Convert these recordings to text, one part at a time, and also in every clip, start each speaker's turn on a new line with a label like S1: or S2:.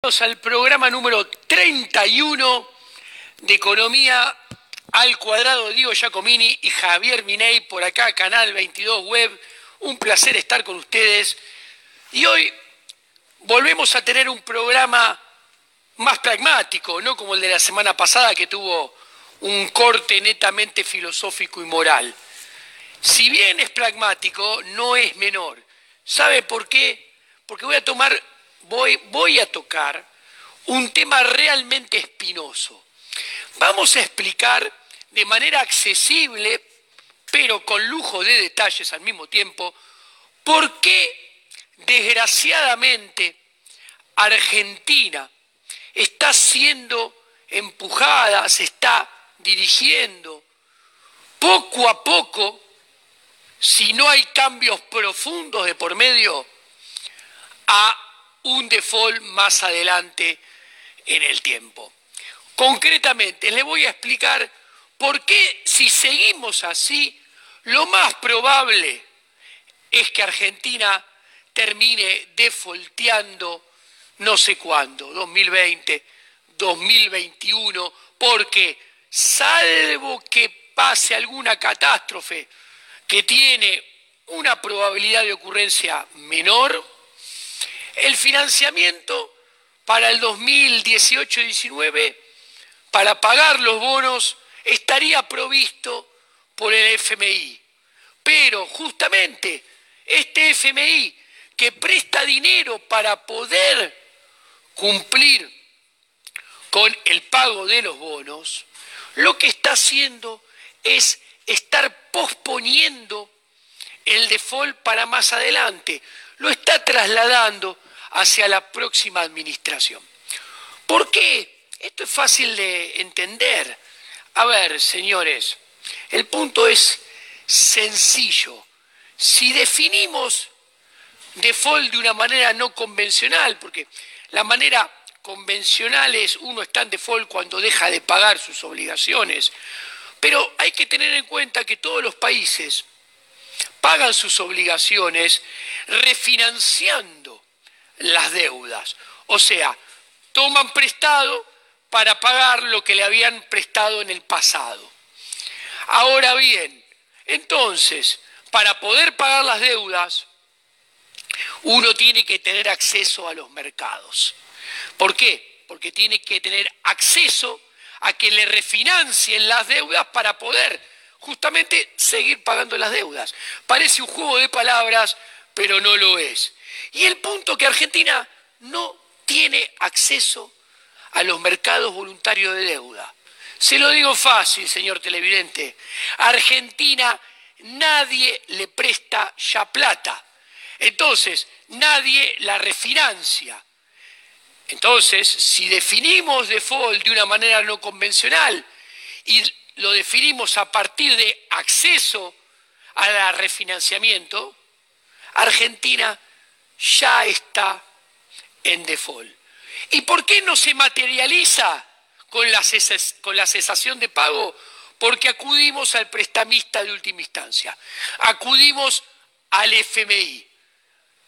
S1: Al programa número 31 de Economía al Cuadrado, Diego Giacomini y Javier Miney, por acá, Canal 22 Web. Un placer estar con ustedes. Y hoy volvemos a tener un programa más pragmático, no como el de la semana pasada, que tuvo un corte netamente filosófico y moral. Si bien es pragmático, no es menor. ¿Sabe por qué? Porque voy a tocar un tema realmente espinoso. Vamos a explicar de manera accesible, pero con lujo de detalles al mismo tiempo, por qué, desgraciadamente, Argentina está siendo empujada, se está dirigiendo poco a poco, si no hay cambios profundos de por medio, a un default más adelante en el tiempo. Concretamente, les voy a explicar por qué, si seguimos así, lo más probable es que Argentina termine defaulteando no sé cuándo, 2020, 2021, porque salvo que pase alguna catástrofe que tiene una probabilidad de ocurrencia menor, el financiamiento para el 2018-19, para pagar los bonos, estaría provisto por el FMI. Pero justamente este FMI que presta dinero para poder cumplir con el pago de los bonos, lo que está haciendo es estar posponiendo el default para más adelante. Lo está trasladando hacia la próxima administración. ¿Por qué? Esto es fácil de entender. A ver, señores, el punto es sencillo. Si definimos default de una manera no convencional, porque la manera convencional es uno está en default cuando deja de pagar sus obligaciones, pero hay que tener en cuenta que todos los países pagan sus obligaciones refinanciando las deudas, o sea, toman prestado para pagar lo que le habían prestado en el pasado. Ahora bien, entonces, para poder pagar las deudas, uno tiene que tener acceso a los mercados. ¿Por qué? Porque tiene que tener acceso a que le refinancien las deudas para poder justamente seguir pagando las deudas. Parece un juego de palabras, pero no lo es. Y el punto que Argentina no tiene acceso a los mercados voluntarios de deuda. Se lo digo fácil, señor televidente. A Argentina nadie le presta ya plata. Entonces, nadie la refinancia. Entonces, si definimos default de una manera no convencional y lo definimos a partir de acceso al refinanciamiento, Argentina ya está en default. ¿Y por qué no se materializa con la cesación de pago? Porque acudimos al prestamista de última instancia, acudimos al FMI.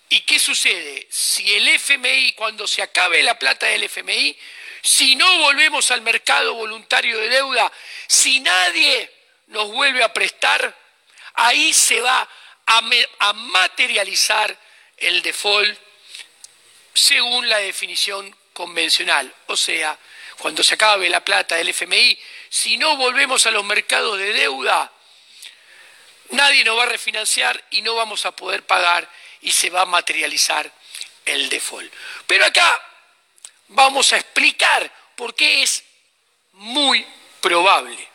S1: ¿Y qué sucede? Si el FMI, cuando se acabe la plata del FMI, si no volvemos al mercado voluntario de deuda, si nadie nos vuelve a prestar, ahí se va a materializar el default según la definición convencional. O sea, cuando se acabe la plata del FMI, si no volvemos a los mercados de deuda, nadie nos va a refinanciar y no vamos a poder pagar y se va a materializar el default. Pero acá vamos a explicar por qué es muy probable,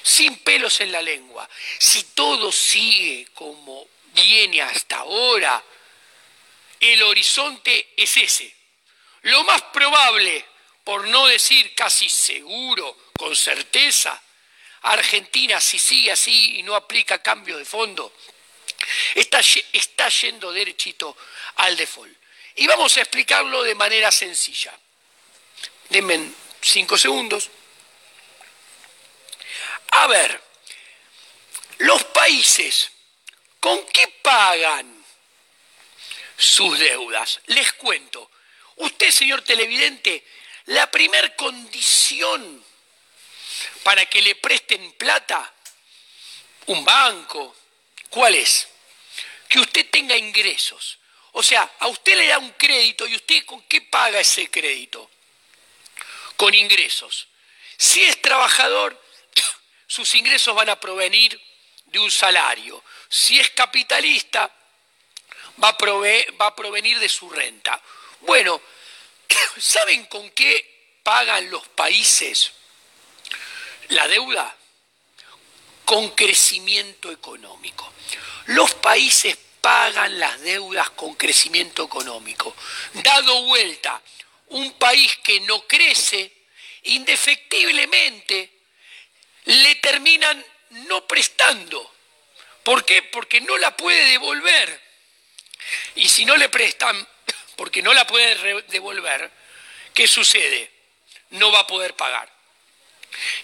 S1: sin pelos en la lengua, si todo sigue como viene hasta ahora, el horizonte es ese. Lo más probable, por no decir casi seguro, con certeza, Argentina, si sigue así y no aplica cambios de fondo, está yendo derechito al default. Y vamos a explicarlo de manera sencilla. Denme 5 segundos. A ver, los países, ¿con qué pagan sus deudas? Les cuento, Usted, señor televidente, la primer condición para que le presten plata, un banco, ¿cuál es? Que usted tenga ingresos. O sea, a usted le da un crédito y usted ¿con qué paga ese crédito? Con ingresos. Si es trabajador, sus ingresos van a provenir de un salario. Si es capitalista, va a provenir de su renta. Bueno, ¿saben con qué pagan los países la deuda? Con crecimiento económico. Los países pagan las deudas con crecimiento económico. Dado vuelta, un país que no crece, indefectiblemente le terminan no prestando. ¿Por qué? Porque no la puede devolver. Y si no le prestan, porque no la puede devolver, ¿qué sucede? No va a poder pagar.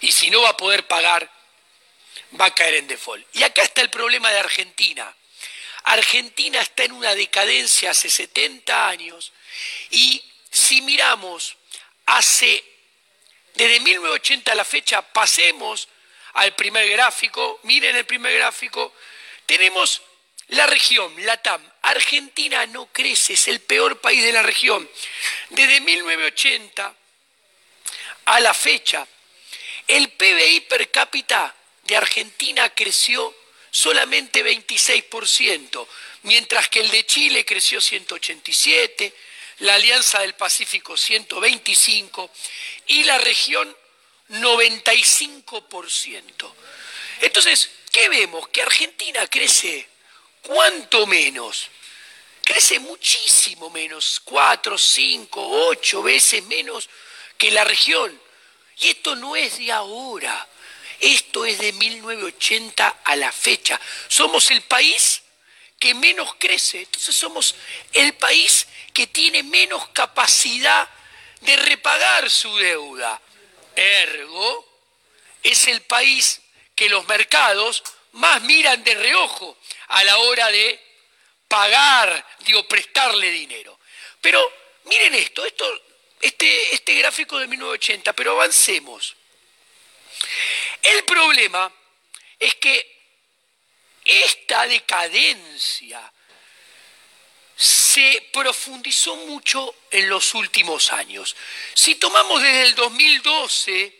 S1: Y si no va a poder pagar, va a caer en default. Y acá está el problema de Argentina. Argentina está en una decadencia hace 70 años y si miramos desde 1980 a la fecha, pasemos al primer gráfico, miren el primer gráfico, tenemos la región, LATAM. Argentina no crece, es el peor país de la región. Desde 1980 a la fecha, el PBI per cápita de Argentina creció solamente 26%, mientras que el de Chile creció 187%, la Alianza del Pacífico 125% y la región 95%. Entonces, ¿qué vemos? Que Argentina crece ¿cuánto menos? Crece muchísimo menos, 4, 5, 8 veces menos que la región. Y esto no es de ahora. Esto es de 1980 a la fecha. Somos el país que menos crece. Entonces somos el país que tiene menos capacidad de repagar su deuda. Ergo, es el país que los mercados más miran de reojo a la hora de pagar, prestarle dinero. Pero miren este gráfico de 1980, pero avancemos. El problema es que esta decadencia se profundizó mucho en los últimos años. Si tomamos desde el 2012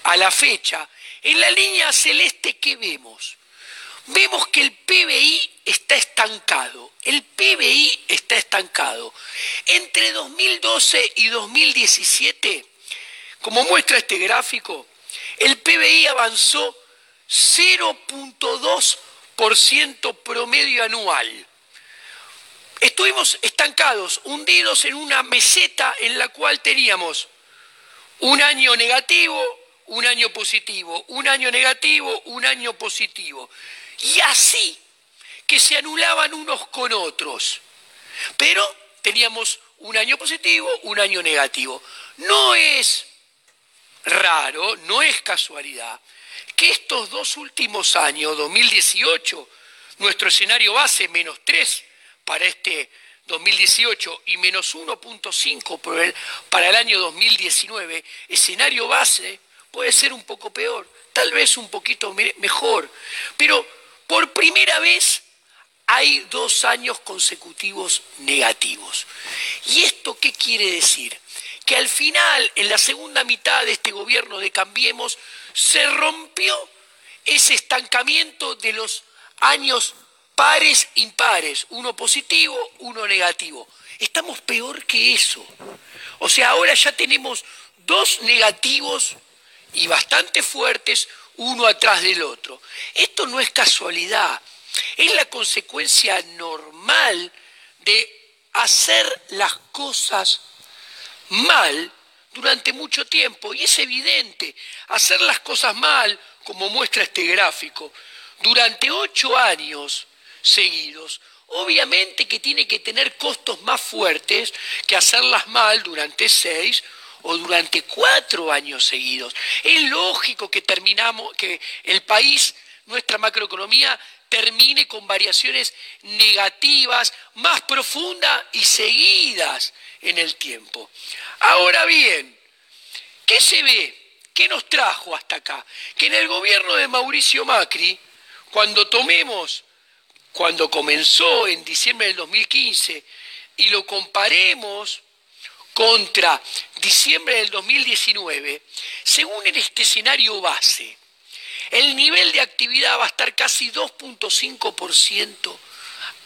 S1: a la fecha, en la línea celeste, ¿qué vemos? Vemos que el PBI está estancado. El PBI está estancado. Entre 2012 y 2017, como muestra este gráfico, el PBI avanzó 0,2% promedio anual. Estuvimos estancados, hundidos en una meseta en la cual teníamos un año negativo, un año positivo, un año negativo, un año positivo. Y así que se anulaban unos con otros. Pero teníamos un año positivo, un año negativo. No es raro, no es casualidad, que estos dos últimos años, 2018, nuestro escenario base -3 para este 2018 y -1,5 para el año 2019, escenario base puede ser un poco peor, tal vez un poquito mejor, pero por primera vez hay 2 años consecutivos negativos. ¿Y esto qué quiere decir? Que al final, en la segunda mitad de este gobierno de Cambiemos, se rompió ese estancamiento de los años pares, impares, uno positivo, uno negativo. Estamos peor que eso. O sea, ahora ya tenemos 2 negativos y bastante fuertes, uno atrás del otro. Esto no es casualidad, es la consecuencia normal de hacer las cosas mal durante mucho tiempo. Y es evidente, hacer las cosas mal, como muestra este gráfico, durante 8 años seguidos, obviamente que tiene que tener costos más fuertes que hacerlas mal durante 6 o durante 4 años seguidos. Es lógico que que el país, nuestra macroeconomía, termine con variaciones negativas, más profundas y seguidas en el tiempo. Ahora bien, ¿qué se ve? ¿Qué nos trajo hasta acá? Que en el gobierno de Mauricio Macri, cuando comenzó en diciembre del 2015 y lo comparemos contra diciembre del 2019, según en este escenario base, el nivel de actividad va a estar casi 2.5%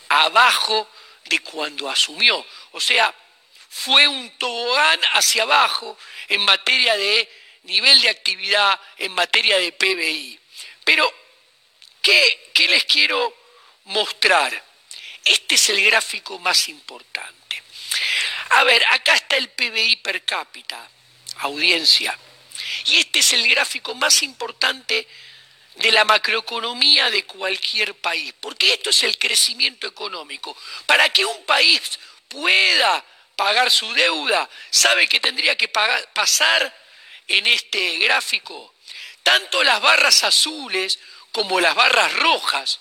S1: abajo de cuando asumió. O sea, fue un tobogán hacia abajo en materia de nivel de actividad, en materia de PBI. Pero, ¿qué les quiero mostrar? Este es el gráfico más importante. A ver, acá está el PBI per cápita, audiencia. Y este es el gráfico más importante de la macroeconomía de cualquier país, porque esto es el crecimiento económico. Para que un país pueda pagar su deuda, ¿sabe que tendría que pasar en este gráfico? Tanto las barras azules como las barras rojas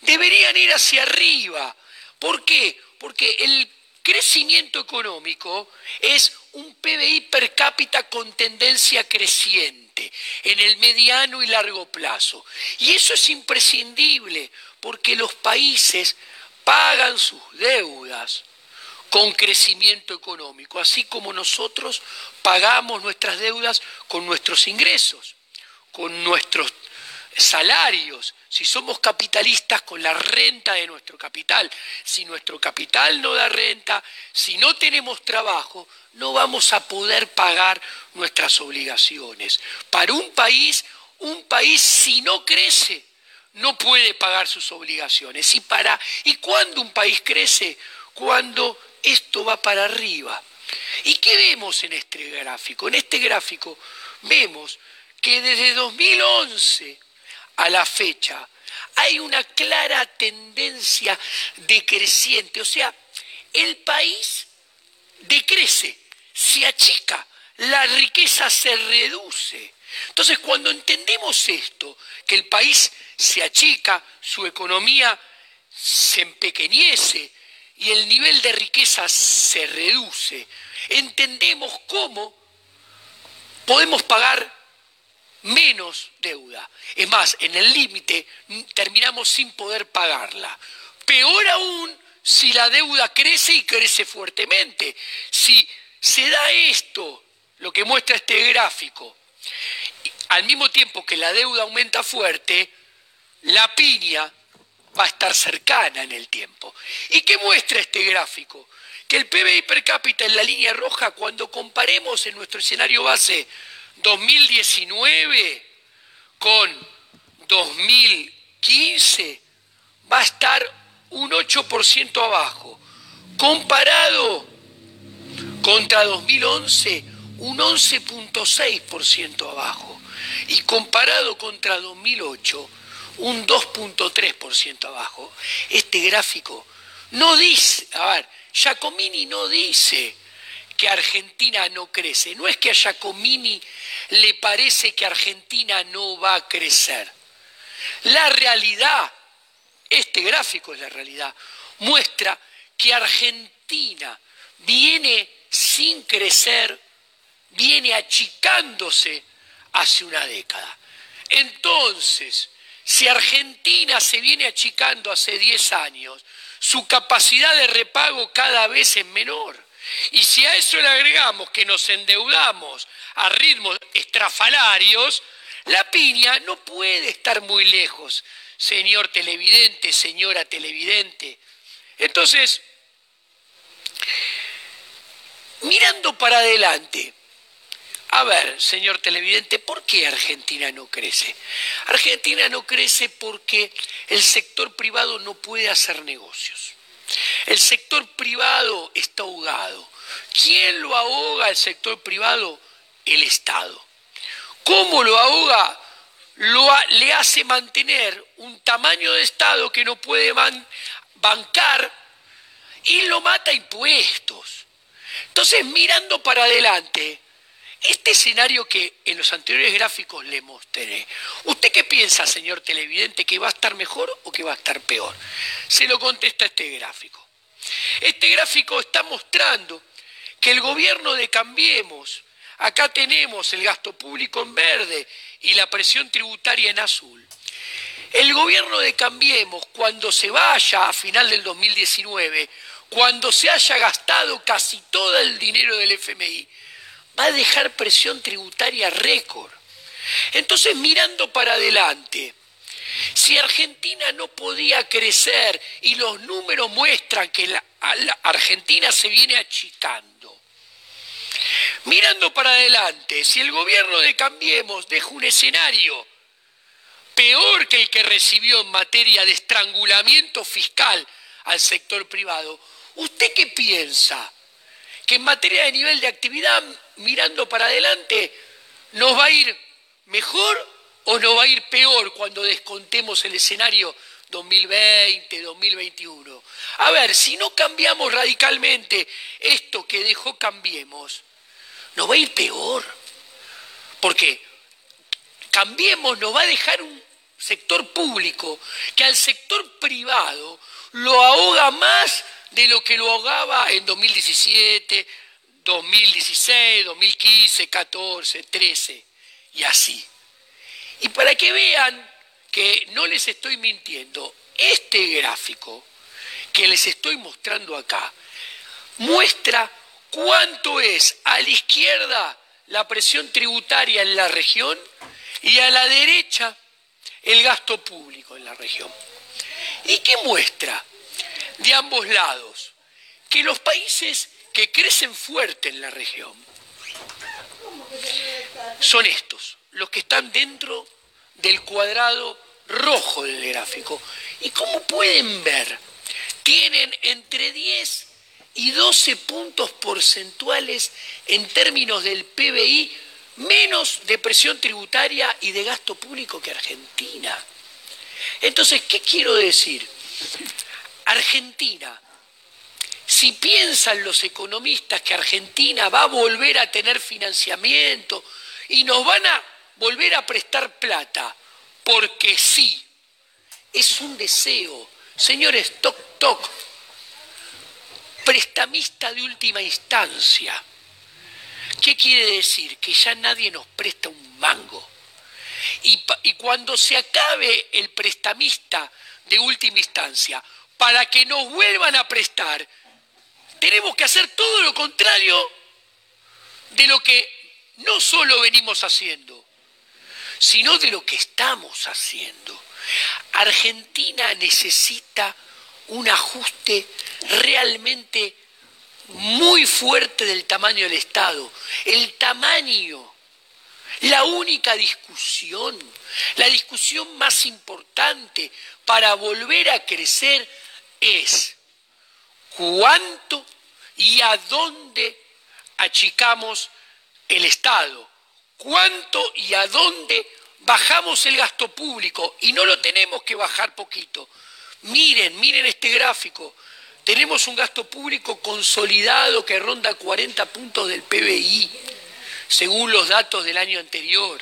S1: deberían ir hacia arriba. ¿Por qué? Porque el crecimiento económico es un PBI per cápita con tendencia creciente en el mediano y largo plazo. Y eso es imprescindible porque los países pagan sus deudas con crecimiento económico, así como nosotros pagamos nuestras deudas con nuestros ingresos, con nuestros salarios, si somos capitalistas con la renta de nuestro capital. Si nuestro capital no da renta, si no tenemos trabajo, no vamos a poder pagar nuestras obligaciones. Para un país si no crece, no puede pagar sus obligaciones. ¿Y cuándo un país crece? Cuando esto va para arriba. ¿Y qué vemos en este gráfico? En este gráfico vemos que desde 2011 a la fecha hay una clara tendencia decreciente, o sea, el país decrece, se achica, la riqueza se reduce. Entonces, cuando entendemos esto, que el país se achica, su economía se empequeñece y el nivel de riqueza se reduce, entendemos cómo podemos pagar menos deuda. Es más, en el límite terminamos sin poder pagarla. Peor aún si la deuda crece y crece fuertemente. Si se da esto, lo que muestra este gráfico, al mismo tiempo que la deuda aumenta fuerte, la piña va a estar cercana en el tiempo. ¿Y qué muestra este gráfico? Que el PBI per cápita en la línea roja, cuando comparemos en nuestro escenario base 2019 con 2015, va a estar un 8% abajo. Comparado contra 2011, un 11.6% abajo. Y comparado contra 2008, un 2.3% abajo. Este gráfico no dice, Giacomini no dice que Argentina no crece. No es que a Giacomini le parece que Argentina no va a crecer. La realidad, este gráfico es la realidad, muestra que Argentina viene sin crecer, viene achicándose hace una década. Entonces, si Argentina se viene achicando hace 10 años, su capacidad de repago cada vez es menor. Y si a eso le agregamos que nos endeudamos a ritmos estrafalarios, la piña no puede estar muy lejos, señor televidente, señora televidente. Entonces, mirando para adelante, a ver, señor televidente, ¿por qué Argentina no crece? Argentina no crece porque el sector privado no puede hacer negocios. El sector privado está ahogado. ¿Quién lo ahoga el sector privado? El Estado. ¿Cómo lo ahoga? Le hace mantener un tamaño de Estado que no puede bancar y lo mata a impuestos. Entonces, mirando para adelante, Este escenario que en los anteriores gráficos le mostré, ¿usted qué piensa, señor televidente, que va a estar mejor o que va a estar peor? Se lo contesta este gráfico. Este gráfico está mostrando que el gobierno de Cambiemos, acá tenemos el gasto público en verde y la presión tributaria en azul. El gobierno de Cambiemos, cuando se vaya a final del 2019, cuando se haya gastado casi todo el dinero del FMI, va a dejar presión tributaria récord. Entonces, mirando para adelante, si Argentina no podía crecer y los números muestran que la Argentina se viene achicando, mirando para adelante, si el gobierno de Cambiemos deja un escenario peor que el que recibió en materia de estrangulamiento fiscal al sector privado, ¿usted qué piensa? ¿Que en materia de nivel de actividad, mirando para adelante, nos va a ir mejor o nos va a ir peor cuando descontemos el escenario 2020, 2021? A ver, si no cambiamos radicalmente esto que dejó Cambiemos, nos va a ir peor. Porque Cambiemos nos va a dejar un sector público que al sector privado lo ahoga más de lo que lo ahogaba en 2017, 2016, 2015, 14, 13 y así. Y para que vean que no les estoy mintiendo, este gráfico que les estoy mostrando acá muestra cuánto es a la izquierda la presión tributaria en la región y a la derecha el gasto público en la región. ¿Y qué muestra? De ambos lados, que los países que crecen fuerte en la región son estos, los que están dentro del cuadrado rojo del gráfico. Y como pueden ver, tienen entre 10 y 12 puntos porcentuales en términos del PBI menos de presión tributaria y de gasto público que Argentina. Entonces, ¿qué quiero decir? Argentina, si piensan los economistas que Argentina va a volver a tener financiamiento y nos van a volver a prestar plata, porque sí, es un deseo. Señores, toc, toc, prestamista de última instancia. ¿Qué quiere decir? Que ya nadie nos presta un mango. Y cuando se acabe el prestamista de última instancia, para que nos vuelvan a prestar, tenemos que hacer todo lo contrario de lo que no solo venimos haciendo, sino de lo que estamos haciendo. Argentina necesita un ajuste realmente muy fuerte del tamaño del Estado. El tamaño, la única discusión, la discusión más importante para volver a crecer es cuánto y a dónde achicamos el Estado, cuánto y a dónde bajamos el gasto público, y no lo tenemos que bajar poquito. Miren este gráfico, tenemos un gasto público consolidado que ronda 40 puntos del PBI, según los datos del año anterior,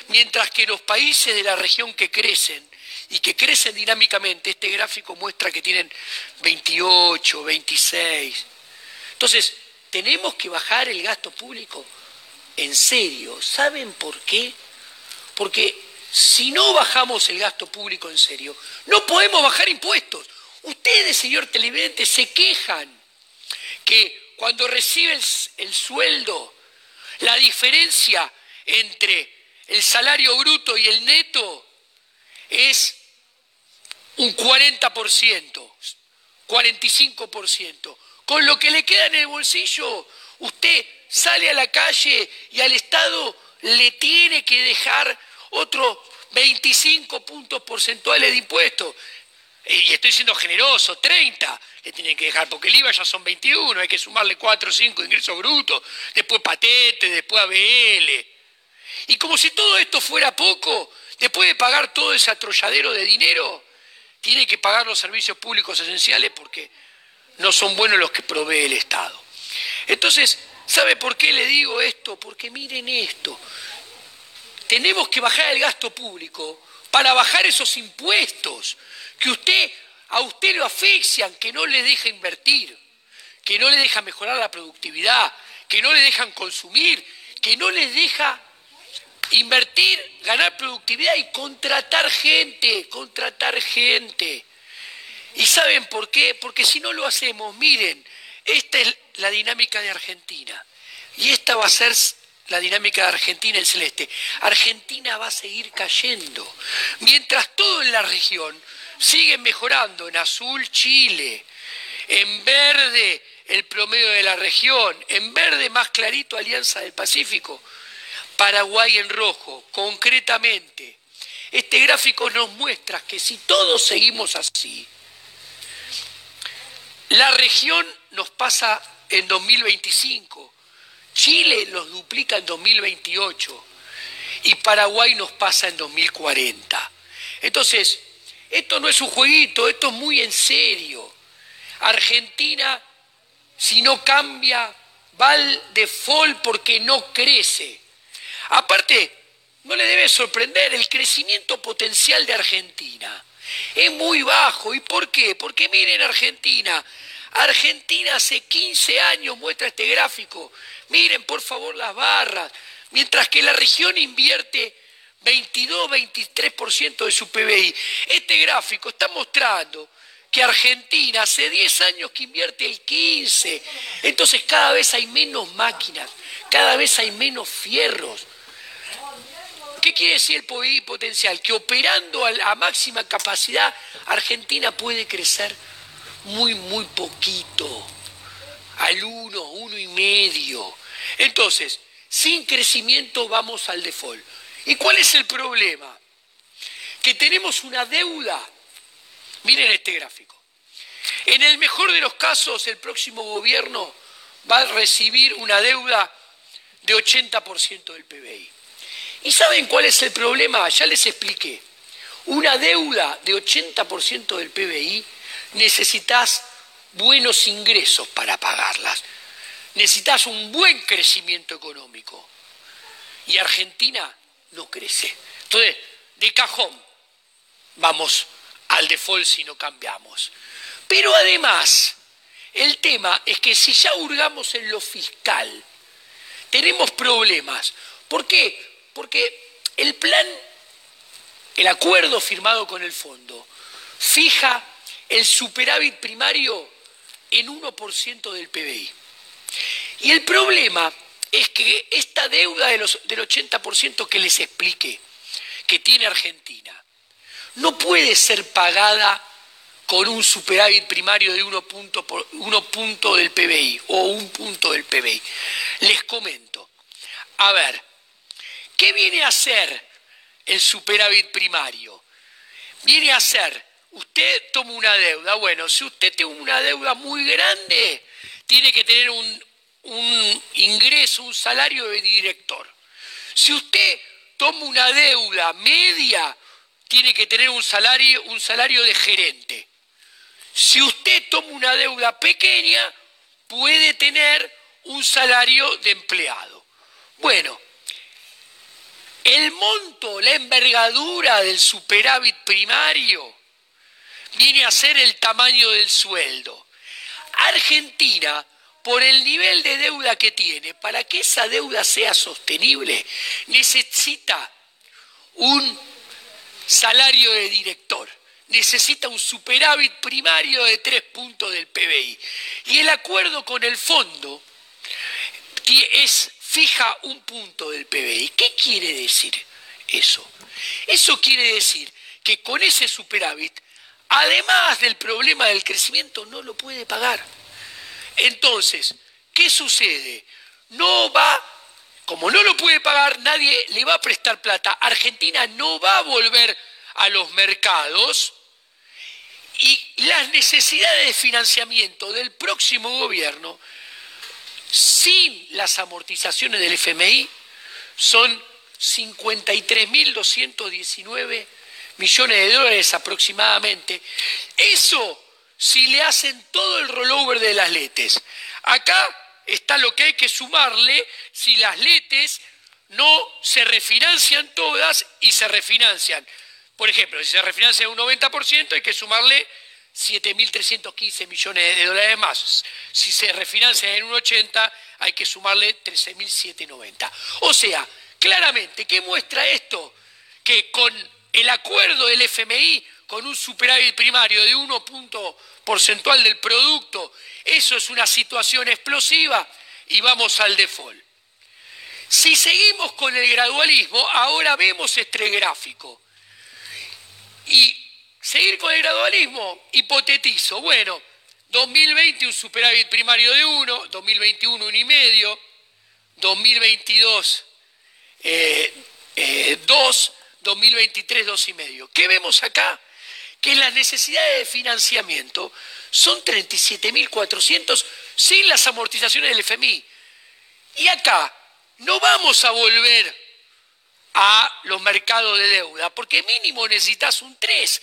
S1: mientras que los países de la región que crecen, y que crecen dinámicamente, este gráfico muestra que tienen 28, 26. Entonces, tenemos que bajar el gasto público en serio. ¿Saben por qué? Porque si no bajamos el gasto público en serio, no podemos bajar impuestos. Ustedes, señor televidente, se quejan que cuando recibe el sueldo, la diferencia entre el salario bruto y el neto es un 40%, 45%. Con lo que le queda en el bolsillo, usted sale a la calle y al Estado le tiene que dejar otros 25 puntos porcentuales de impuestos. Y estoy siendo generoso, 30 le tienen que dejar, porque el IVA ya son 21, hay que sumarle 4 o 5 ingresos brutos, después patente, después ABL. Y como si todo esto fuera poco, después de pagar todo ese atrolladero de dinero, tiene que pagar los servicios públicos esenciales porque no son buenos los que provee el Estado. Entonces, ¿Sabe por qué le digo esto? Porque miren esto. Tenemos que bajar el gasto público para bajar esos impuestos que a usted lo asfixian, que no le deja invertir, que no le deja mejorar la productividad, que no le dejan consumir, que no les deja invertir, ganar productividad y contratar gente. ¿Y saben por qué? Porque si no lo hacemos, miren, esta es la dinámica de Argentina y esta va a ser la dinámica de Argentina en celeste. Argentina va a seguir cayendo, mientras todo en la región sigue mejorando. En azul, Chile, en verde, el promedio de la región, en verde más clarito, Alianza del Pacífico, Paraguay en rojo. Concretamente, este gráfico nos muestra que si todos seguimos así, la región nos pasa en 2025, Chile nos duplica en 2028 y Paraguay nos pasa en 2040. Entonces, esto no es un jueguito, esto es muy en serio. Argentina, si no cambia, va al default porque no crece. Aparte, no le debe sorprender, el crecimiento potencial de Argentina es muy bajo. ¿Y por qué? Porque miren Argentina hace 15 años, muestra este gráfico, miren por favor las barras, mientras que la región invierte 22-23% de su PBI. Este gráfico está mostrando que Argentina hace 10 años que invierte el 15%, entonces cada vez hay menos máquinas, cada vez hay menos fierros. ¿Qué quiere decir el PBI potencial? Que operando a máxima capacidad, Argentina puede crecer muy poquito, al 1,5. Entonces, sin crecimiento vamos al default. ¿Y cuál es el problema? Que tenemos una deuda. Miren este gráfico. En el mejor de los casos, el próximo gobierno va a recibir una deuda de 80% del PBI. ¿Y saben cuál es el problema? Ya les expliqué. Una deuda de 80% del PBI, necesitas buenos ingresos para pagarlas. Necesitas un buen crecimiento económico. Y Argentina no crece. Entonces, de cajón, vamos al default si no cambiamos. Pero además, el tema es que si ya hurgamos en lo fiscal, tenemos problemas. ¿Por qué? Porque el acuerdo firmado con el fondo, fija el superávit primario en 1% del PBI. Y el problema es que esta deuda del 80% que les expliqué, que tiene Argentina, no puede ser pagada con un superávit primario de 1 punto del PBI o 1 punto del PBI. Les comento. A ver, ¿qué viene a ser el superávit primario? Viene a ser, usted toma una deuda. Bueno, si usted tiene una deuda muy grande, tiene que tener un ingreso, un salario de director. Si usted toma una deuda media, tiene que tener un salario de gerente. Si usted toma una deuda pequeña, puede tener un salario de empleado. Bueno, el monto, la envergadura del superávit primario viene a ser el tamaño del sueldo. Argentina, por el nivel de deuda que tiene, para que esa deuda sea sostenible, necesita un salario de director, necesita un superávit primario de 3 puntos del PBI. Y el acuerdo con el fondo fija 1 punto del PBI. ¿Qué quiere decir eso? Eso quiere decir que con ese superávit, además del problema del crecimiento, no lo puede pagar. Entonces, ¿qué sucede? Como no lo puede pagar, nadie le va a prestar plata. Argentina no va a volver a los mercados y las necesidades de financiamiento del próximo gobierno, sin las amortizaciones del FMI, son 53.219 millones de dólares aproximadamente. Eso si le hacen todo el rollover de las LETES. Acá está lo que hay que sumarle si las LETES no se refinancian todas y se refinancian. Por ejemplo, si se refinancia un 90%, hay que sumarle 7.315 millones de dólares más. Si se refinancia en un 80%, hay que sumarle 13.790. O sea, claramente, ¿qué muestra esto? Que con el acuerdo del FMI, con un superávit primario de 1 punto porcentual del producto, eso es una situación explosiva y vamos al default. Si seguimos con el gradualismo, ahora vemos este gráfico. Y seguir con el gradualismo, hipotetizo, bueno, 2020 un superávit primario de 1, 2021 1,5, 2022 2, 2023 2,5. ¿Qué vemos acá? Que las necesidades de financiamiento son 37.400 sin las amortizaciones del FMI. Y acá no vamos a volver a los mercados de deuda, porque mínimo necesitas un 3.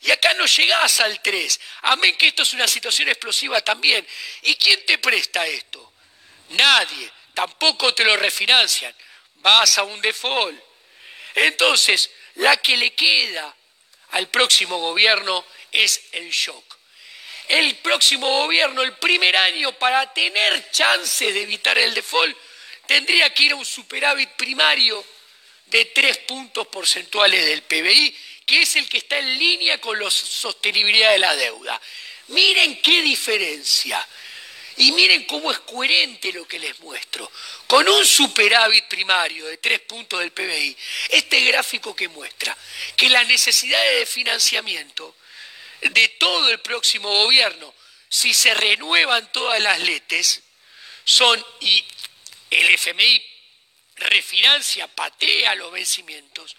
S1: Y acá no llegás al 3. Amén que esto es una situación explosiva también. ¿Y quién te presta esto? Nadie. Tampoco te lo refinancian. Vas a un default. Entonces, la que le queda al próximo gobierno es el shock. El próximo gobierno, el primer año, para tener chances de evitar el default, tendría que ir a un superávit primario de 3 puntos porcentuales del PBI, que es el que está en línea con la sostenibilidad de la deuda. Miren qué diferencia. Y miren cómo es coherente lo que les muestro. Con un superávit primario de 3 puntos del PBI, este gráfico que muestra que las necesidades de financiamiento de todo el próximo gobierno, si se renuevan todas las LETES, son, y el FMI refinancia, patea los vencimientos,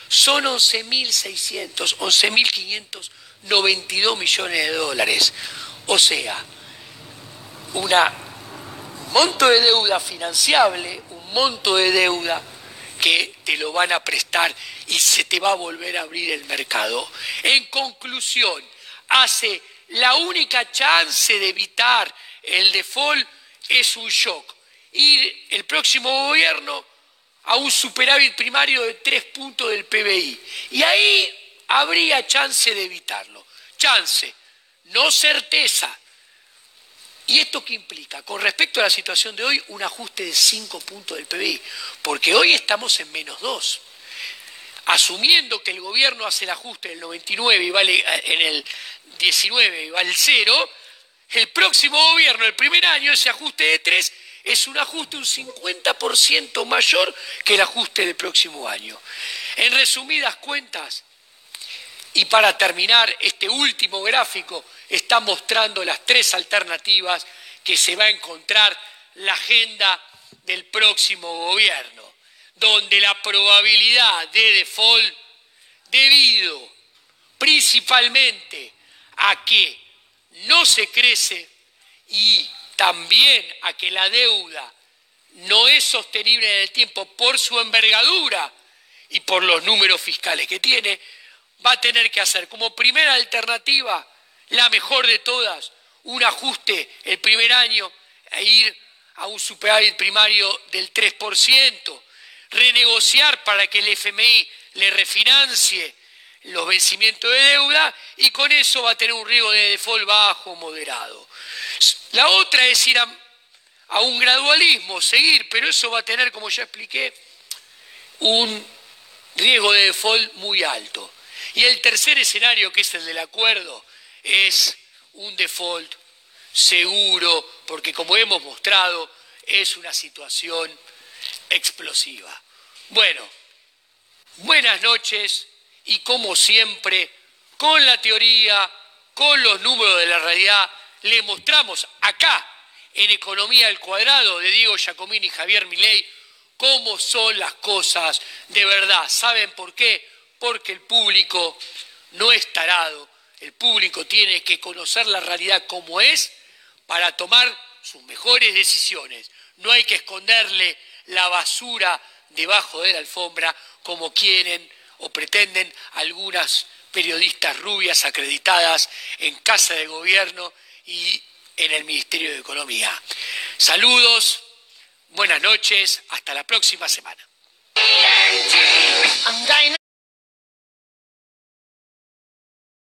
S1: son 11.600, 11.592 millones de dólares. O sea, un monto de deuda financiable, un monto de deuda que te lo van a prestar y se te va a volver a abrir el mercado. En conclusión, la única chance de evitar el default es un shock. Ir el próximo gobierno a un superávit primario de 3 puntos del PBI. Y ahí habría chance de evitarlo. Chance, no certeza. ¿Y esto qué implica? Con respecto a la situación de hoy, un ajuste de 5 puntos del PBI, porque hoy estamos en -2. Asumiendo que el gobierno hace el ajuste del 99 y vale en el 19 y vale 0, el próximo gobierno, el primer año, ese ajuste de 3 es un ajuste un 50% mayor que el ajuste del próximo año. En resumidas cuentas, y para terminar, este último gráfico está mostrando las 3 alternativas que se va a encontrar la agenda del próximo gobierno, donde la probabilidad de default, debido principalmente a que no se crece y también a que la deuda no es sostenible en el tiempo por su envergadura y por los números fiscales que tiene, va a tener que hacer como primera alternativa, la mejor de todas, un ajuste el primer año e ir a un superávit primario del 3%, renegociar para que el FMI le refinancie los vencimientos de deuda y con eso va a tener un riesgo de default bajo, moderado. La otra es ir a un gradualismo, seguir, pero eso va a tener, como ya expliqué, un riesgo de default muy alto. Y el tercer escenario, que es el del acuerdo, es un default seguro, porque como hemos mostrado, es una situación explosiva. Bueno, buenas noches y como siempre, con la teoría, con los números de la realidad, le mostramos acá, en Economía al Cuadrado, de Diego Giacomini y Javier Milei, cómo son las cosas de verdad. ¿Saben por qué? Porque el público no es tarado, el público tiene que conocer la realidad como es para tomar sus mejores decisiones. No hay que esconderle la basura debajo de la alfombra como quieren o pretenden algunas periodistas rubias acreditadas en Casa de Gobierno y en el Ministerio de Economía. Saludos, buenas noches, hasta la próxima semana.